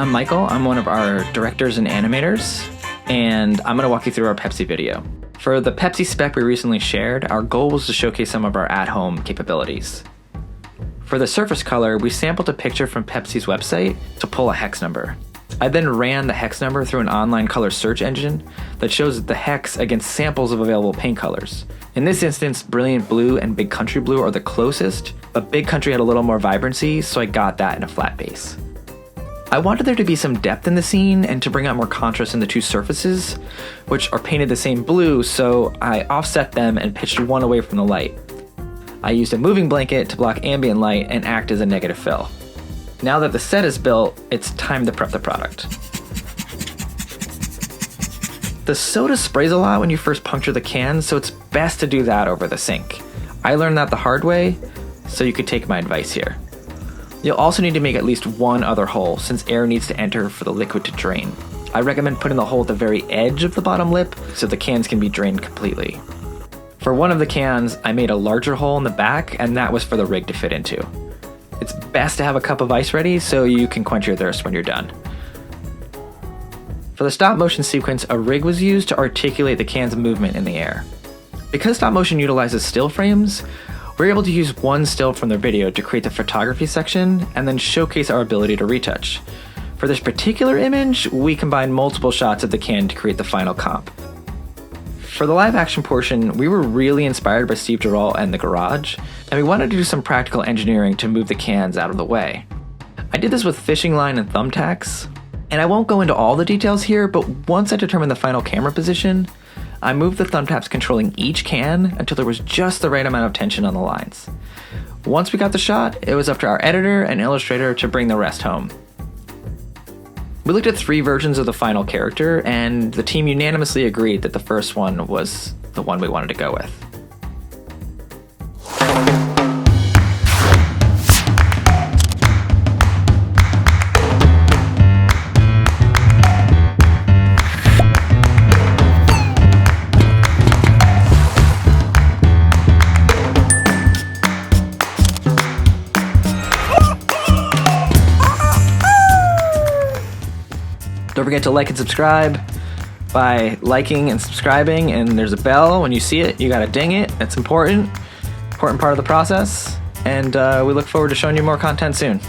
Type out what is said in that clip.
I'm Michael. I'm one of our directors and animators, and I'm going to walk you through our Pepsi video. For the Pepsi spec we recently shared, our goal was to showcase some of our at-home capabilities. For the surface color, we sampled a picture from Pepsi's website to pull a hex number. I then ran the hex number through an online color search engine that shows the hex against samples of available paint colors. In this instance, Brilliant Blue and Big Country Blue are the closest, but Big Country had a little more vibrancy, so I got that in a flat base. I wanted there to be some depth in the scene and to bring out more contrast in the two surfaces, which are painted the same blue, so I offset them and pitched one away from the light. I used a moving blanket to block ambient light and act as a negative fill. Now that the set is built, it's time to prep the product. The soda sprays a lot when you first puncture the can, so it's best to do that over the sink. I learned that the hard way, so you could take my advice here. You'll also need to make at least one other hole, since air needs to enter for the liquid to drain. I recommend putting the hole at the very edge of the bottom lip so the cans can be drained completely. For one of the cans, I made a larger hole in the back, and that was for the rig to fit into. It's best to have a cup of ice ready so you can quench your thirst when you're done. For the stop motion sequence, a rig was used to articulate the can's movement in the air. Because stop motion utilizes still frames, we're able to use one still from the video to create the photography section and then showcase our ability to retouch. For this particular image, we combined multiple shots of the can to create the final comp. For the live action portion, we were really inspired by Steve Geralt and The Garage, and we wanted to do some practical engineering to move the cans out of the way. I did this with fishing line and thumbtacks, and I won't go into all the details here, but once I determined the final camera position, I moved the thumbtacks controlling each can until there was just the right amount of tension on the lines. Once we got the shot, it was up to our editor and illustrator to bring the rest home. We looked at 3 versions of the final character, and the team unanimously agreed that the first one was the one we wanted to go with. Don't forget to like and subscribe by liking and subscribing, and there's a bell. When you see it, you gotta ding it. It's important part of the process, and we look forward to showing you more content soon.